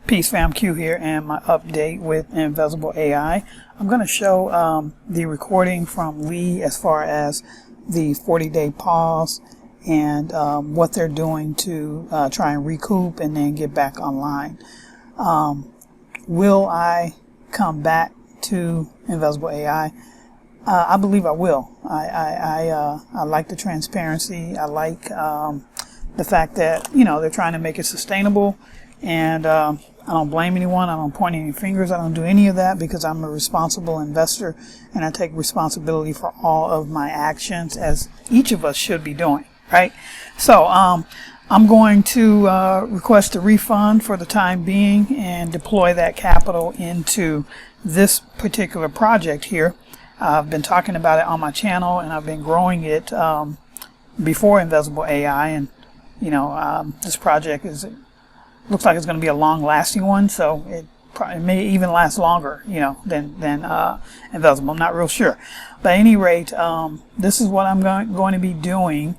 Peace fam, Q here, and my update with Invesable AI. I'm going to show the recording from Lee as far as the 40-day pause and what they're doing to try and recoup and then get back online. Will I come back to Invesable AI? I believe I will. I like the transparency. I like the fact that, you know, they're trying to make it sustainable, and I don't blame anyone. I don't point any fingers. I don't do any of that because I'm a responsible investor and I take responsibility for all of my actions, as each of us should be doing, right? So I'm going to request a refund for the time being and deploy that capital into this particular project here. I've been talking about it on my channel, and I've been growing it before Invesable AI, and you know, this project looks like it's going to be a long-lasting one, so it may even last longer, you know, than Invesable. I'm not real sure, but at any rate, this is what I'm going to be doing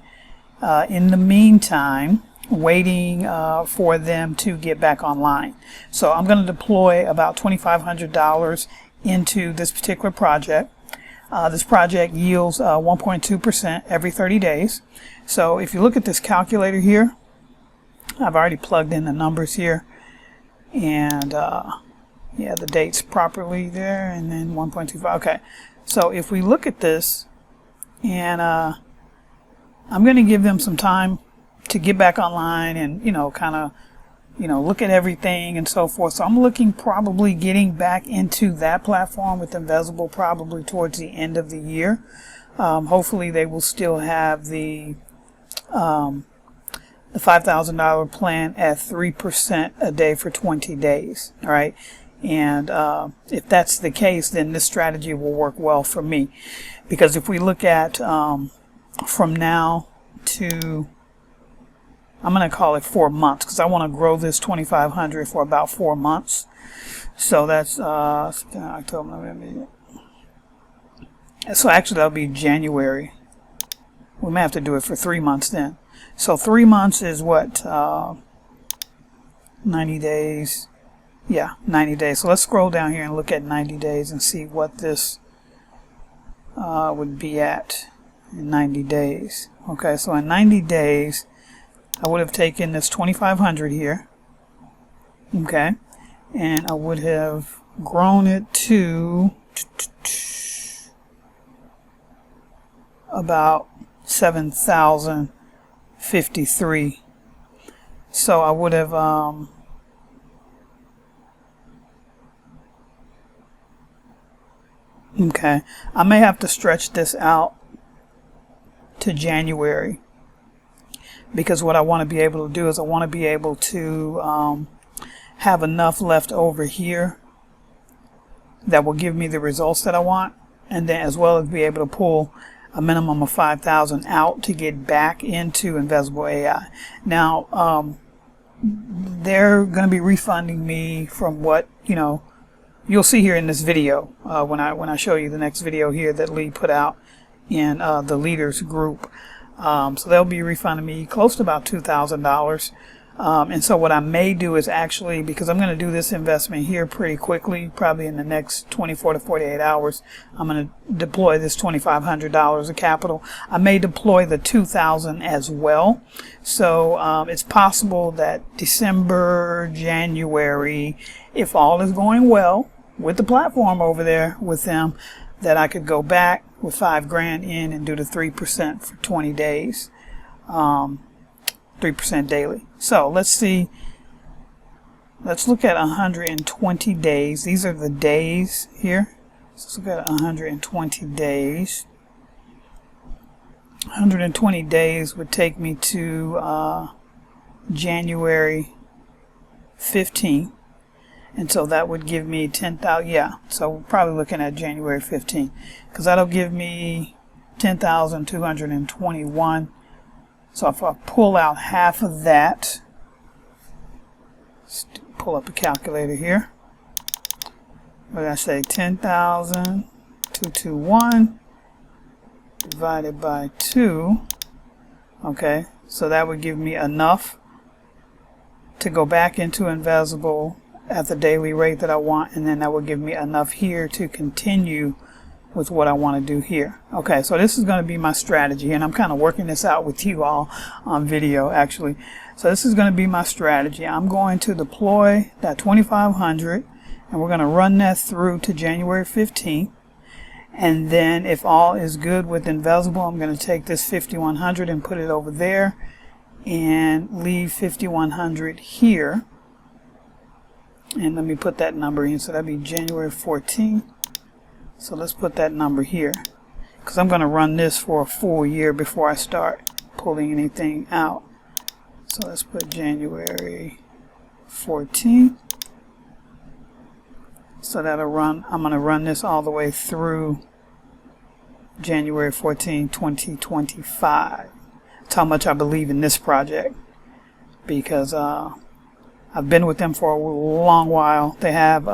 in the meantime, waiting for them to get back online. So I'm going to deploy about $2,500 into this particular project. This project yields 1.2% every 30 days. So if you look at this calculator here, I've already plugged in the numbers here, and yeah, the dates properly there, and then 1.25. Okay, so if we look at this, and I'm going to give them some time to get back online and, you know, kind of, you know, look at everything and so forth. So I'm looking probably getting back into that platform with Invesable probably towards the end of the year. Hopefully they will still have the $5,000 plan at 3% a day for 20 days. All right. And if that's the case, then this strategy will work well for me, because if we look at from now to, I'm going to call it 4 months, because I want to grow this 2,500 for about 4 months. So that's October, November. So actually that'll be January. We may have to do it for 3 months then. So 3 months is what, 90 days. Yeah, 90 days. So let's scroll down here and look at 90 days and see what this would be at in 90 days. Okay, so in 90 days, I would have taken this 2,500 here, okay, and I would have grown it to about 7,053. So I would have okay, I may have to stretch this out to January, because what I want to be able to do is I want to be able to have enough left over here that will give me the results that I want, and then as well as be able to pull a minimum of 5,000 out to get back into Invesable AI. Now they're going to be refunding me from what, you know, you'll see here in this video when I show you the next video here that Lee put out in the leaders group. So they'll be refunding me close to about $2,000. And so what I may do is actually, because I'm going to do this investment here pretty quickly, probably in the next 24 to 48 hours, I'm going to deploy this $2,500 of capital. I may deploy the $2,000 as well. So it's possible that December, January, if all is going well with the platform over there with them, that I could go back with $5,000 in and do the 3% for 20 days, 3% daily. So let's see. Let's look at 120 days. These are the days here. So let's look at 120 days. 120 days would take me to January 15th. And so that would give me 10,000. Yeah, so we're probably looking at January 15th, because that'll give me 10,221. So if I pull out half of that, let's pull up a calculator here. What did I say? 10,221 divided by 2. Okay, so that would give me enough to go back into Invesable at the daily rate that I want, and then that will give me enough here to continue with what I want to do here. Okay, so this is going to be my strategy, and I'm kind of working this out with you all on video actually. So this is going to be my strategy. I'm going to deploy that 2500, and we're going to run that through to January 15th. And then if all is good with Invesable, I'm going to take this 5100 and put it over there and leave 5100 here. And let me put that number in, so that'd be January 14th. So let's put that number here, because I'm going to run this for a full year before I start pulling anything out. So let's put January 14th. So that'll run, I'm going to run this all the way through January 14, 2025. That's how much I believe in this project, because I've been with them for a long while. They have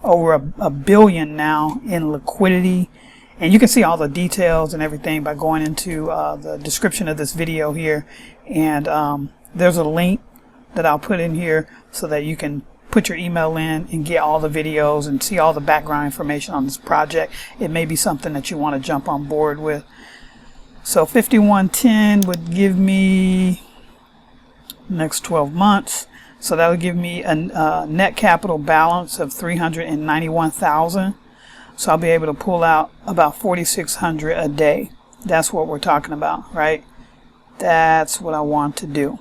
over a billion now in liquidity, and you can see all the details and everything by going into the description of this video here, and there's a link that I'll put in here so that you can put your email in and get all the videos and see all the background information on this project. It may be something that you want to jump on board with. So 5110 would give me next 12 months. So that would give me a net capital balance of 391,000. So I'll be able to pull out about 4,600 a day. That's what we're talking about, right? That's what I want to do.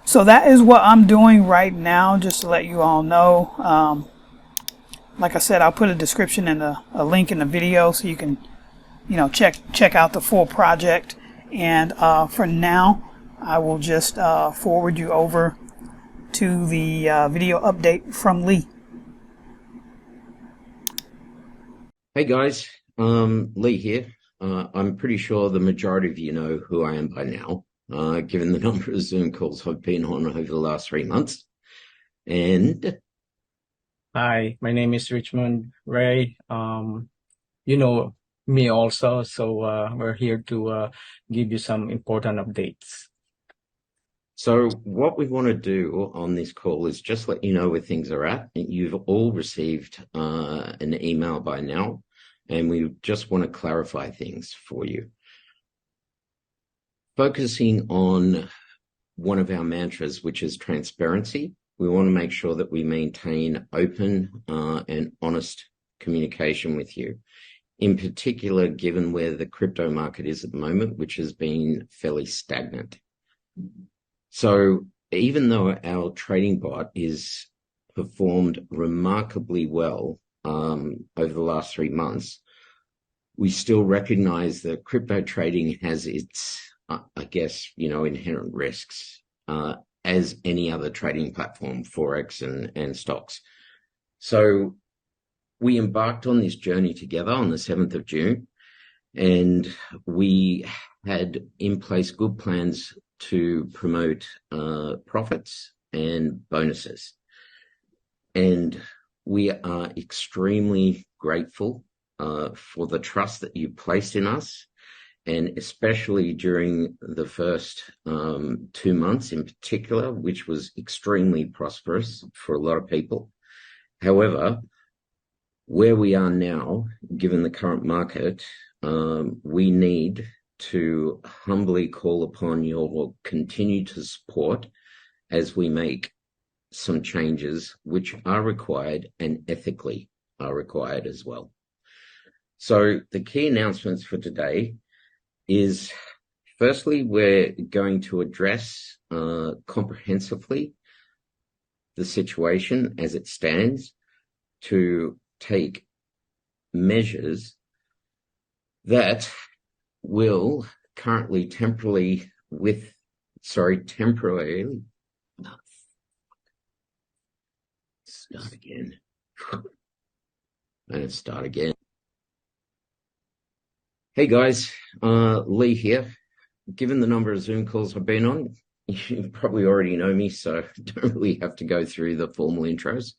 So that is what I'm doing right now, just to let you all know. Like I said, I'll put a description and a link in the video so you can, check out the full project. And for now, I will just forward you over to the video update from Lee. Hey guys, Lee here. I'm pretty sure the majority of you know who I am by now, given the number of Zoom calls I've been on over the last 3 months. And hi, my name is Richmond Ray. You know me also, so we're here to give you some important updates. so what we want to do on this call is just let you know where things are at. You've all received an email by now, and we just want to clarify things for you. Focusing on one of our mantras, which is transparency, we want to make sure that we maintain open and honest communication with you. In particular, given where the crypto market is at the moment, which has been fairly stagnant. So even though our trading bot is performed remarkably well over the last 3 months, we still recognize that crypto trading has its, inherent risks, as any other trading platform, Forex and stocks. So we embarked on this journey together on the 7th of June, and we had in place good plans to promote profits and bonuses. And we are extremely grateful for the trust that you placed in us, and especially during the first 2 months in particular, which was extremely prosperous for a lot of people. However, where we are now, given the current market, we need to humbly call upon your continued support as we make some changes which are required and ethically are required as well. So the key announcements for today is, firstly, we're going to address comprehensively the situation as it stands to take measures that will currently temporarily start again. Hey guys, Lee here. Given the number of Zoom calls I've been on, you probably already know me, so don't really have to go through the formal intros.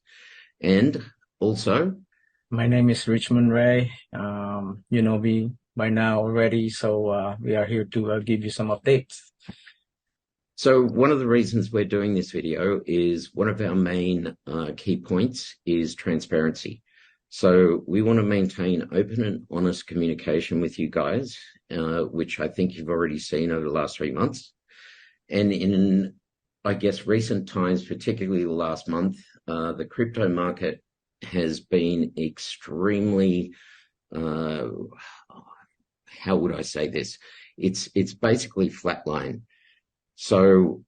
And also, My name is Richmond Ray. You know me by now already, so we are here to give you some updates. So one of the reasons we're doing this video is one of our main key points is transparency. So we want to maintain open and honest communication with you guys, which I think you've already seen over the last 3 months. And in, I guess, recent times, particularly the last month, the crypto market has been extremely, how would I say this? It's basically flatline. So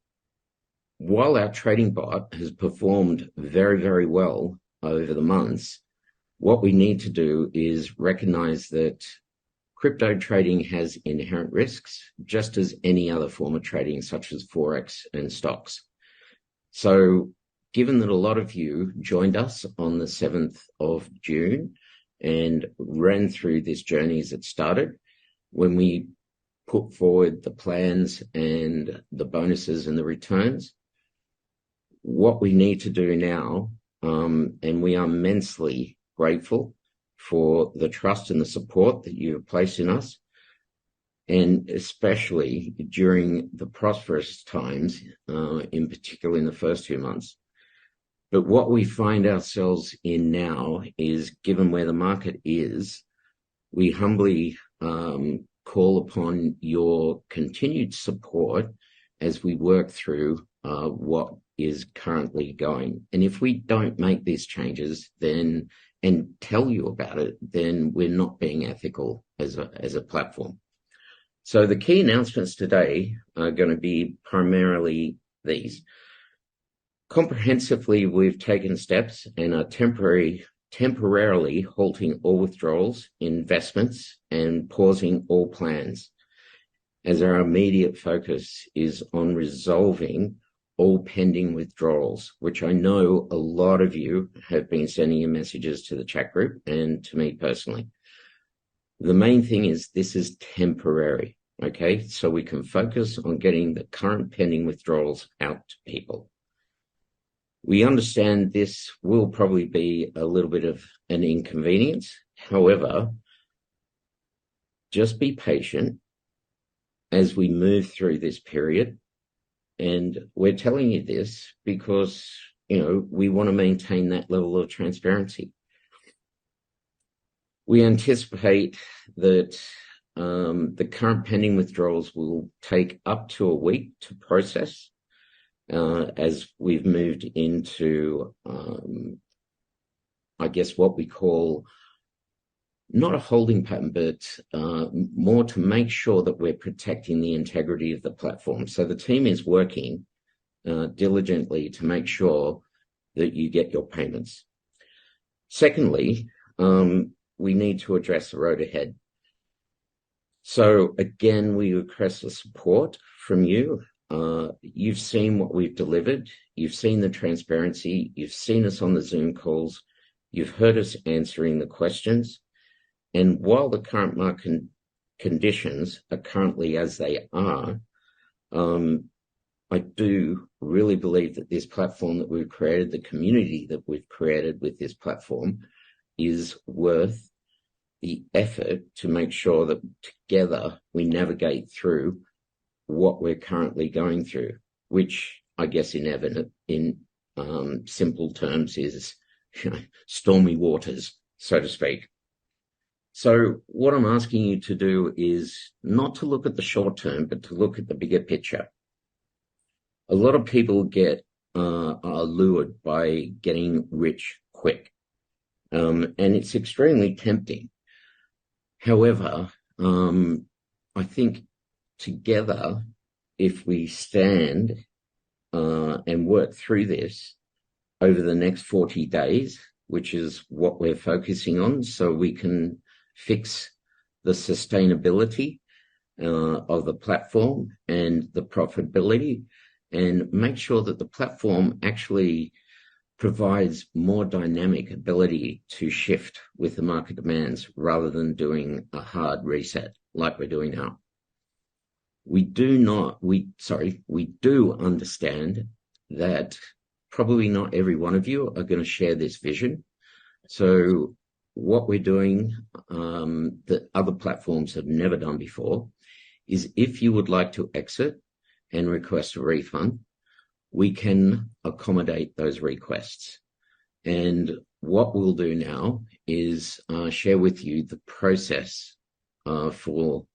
while our trading bot has performed very, very well over the months, what we need to do is recognize that crypto trading has inherent risks, just as any other form of trading, such as Forex and stocks. So given that a lot of you joined us on the 7th of June and ran through this journey as it started, when we put forward the plans and the bonuses and the returns, what we need to do now, and we are immensely grateful for the trust and the support that you have placed in us, and especially during the prosperous times, in particular in the first 2 months. But what we find ourselves in now is, given where the market is, we humbly call upon your continued support as we work through what is currently going. And if we don't make these changes then and tell you about it, then we're not being ethical as a platform. So the key announcements today are going to be primarily these. Comprehensively, we've taken steps and are temporarily halting all withdrawals, investments, and pausing all plans, as our immediate focus is on resolving all pending withdrawals, which I know a lot of you have been sending your messages to the chat group and to me personally. The main thing is this is temporary, okay? So we can focus on getting the current pending withdrawals out to people. We understand this will probably be a little bit of an inconvenience. However, just be patient as we move through this period. And we're telling you this because, we want to maintain that level of transparency. We anticipate that the current pending withdrawals will take up to a week to process, as we've moved into, I guess, what we call not a holding pattern, but more to make sure that we're protecting the integrity of the platform. So the team is working diligently to make sure that you get your payments. Secondly, we need to address the road ahead. So again, we request the support from you. You've seen what we've delivered. You've seen the transparency. You've seen us on the Zoom calls. You've heard us answering the questions. And while the current market conditions are currently as they are, I do really believe that this platform that we've created, the community that we've created with this platform, is worth the effort to make sure that together we navigate through what we're currently going through, which I guess in simple terms is stormy waters, so to speak. So what I'm asking you to do is not to look at the short term, but to look at the bigger picture. A lot of people are lured by getting rich quick, and it's extremely tempting. However, I think together, if we stand and work through this over the next 40 days, which is what we're focusing on, so we can fix the sustainability of the platform and the profitability, and make sure that the platform actually provides more dynamic ability to shift with the market demands rather than doing a hard reset like we're doing now. We do understand that probably not every one of you are going to share this vision. So what we're doing that other platforms have never done before is, if you would like to exit and request a refund, we can accommodate those requests. And what we'll do now is share with you the process for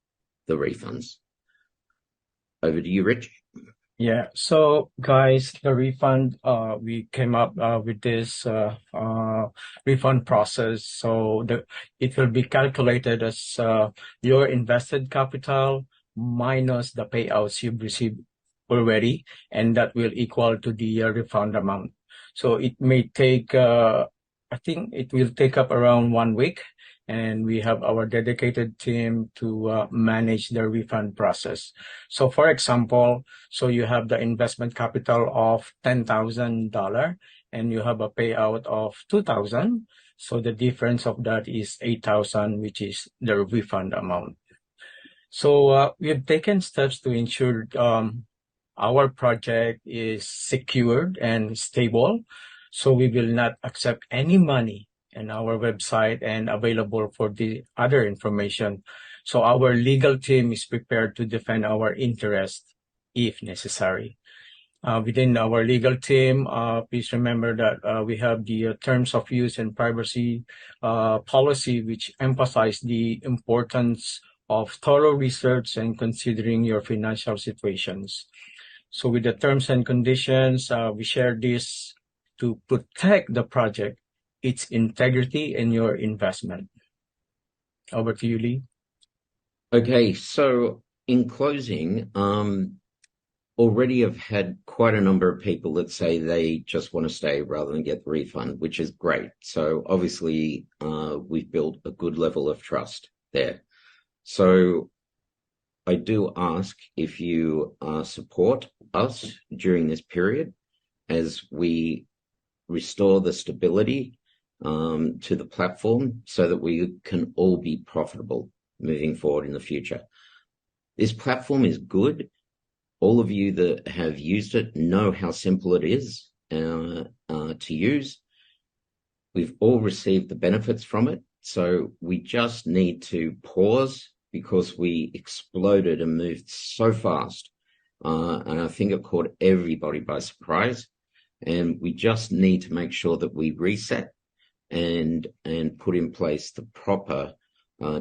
the refunds. Over to you, Rich. Yeah, so guys, the refund, we came up with this refund process. So it will be calculated as your invested capital minus the payouts you've received already, and that will equal to the refund amount. So it may take, I think it will take up around 1 week, and we have our dedicated team to manage the refund process. So for example, so you have the investment capital of $10,000 and you have a payout of $2,000. So the difference of that is $8,000, which is the refund amount. So we've taken steps to ensure our project is secured and stable. So we will not accept any money in our website and available for the other information. So our legal team is prepared to defend our interest if necessary. Within our legal team, please remember that we have the terms of use and privacy policy, which emphasize the importance of thorough research and considering your financial situations. So with the terms and conditions, we share this to protect the project, its integrity, and your investment. Over to you, Lee. Okay, so in closing, already I've had quite a number of people that say they just want to stay rather than get the refund, which is great. So obviously, we've built a good level of trust there. So I do ask if you support us during this period as we restore the stability to the platform so that we can all be profitable moving forward in the future. This platform is good. All of you that have used it know how simple it is to use. We've all received the benefits from it. So we just need to pause because we exploded and moved so fast. And I think it caught everybody by surprise. And we just need to make sure that we reset and put in place the proper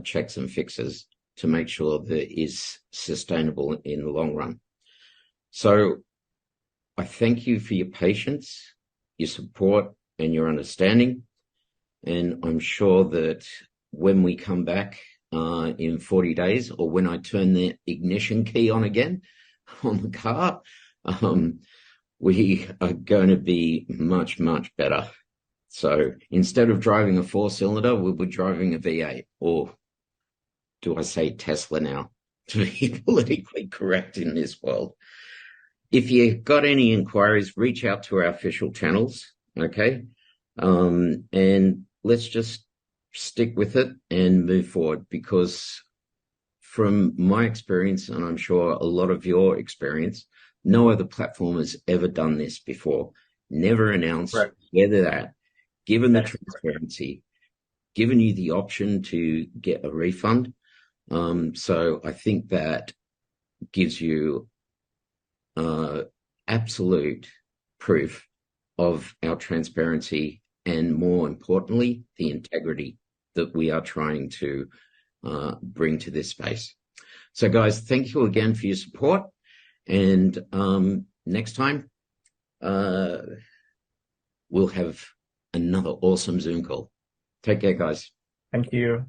checks and fixes to make sure that it is sustainable in the long run. So I thank you for your patience, your support, and your understanding. And I'm sure that when we come back in 40 days, or when I turn the ignition key on again on the car, we are going to be much, much better. So instead of driving a 4-cylinder, we'll be driving a V8, or do I say Tesla now to be politically correct in this world? If you've got any inquiries, reach out to our official channels, okay? And let's just stick with it and move forward, because from my experience, and I'm sure a lot of your experience, no other platform has ever done this before. Never announced whether that, given the transparency, given you the option to get a refund. So I think that gives you absolute proof of our transparency and, more importantly, the integrity that we are trying to bring to this space. So guys, thank you again for your support. And next time, we'll have another awesome Zoom call. Take care, guys. Thank you.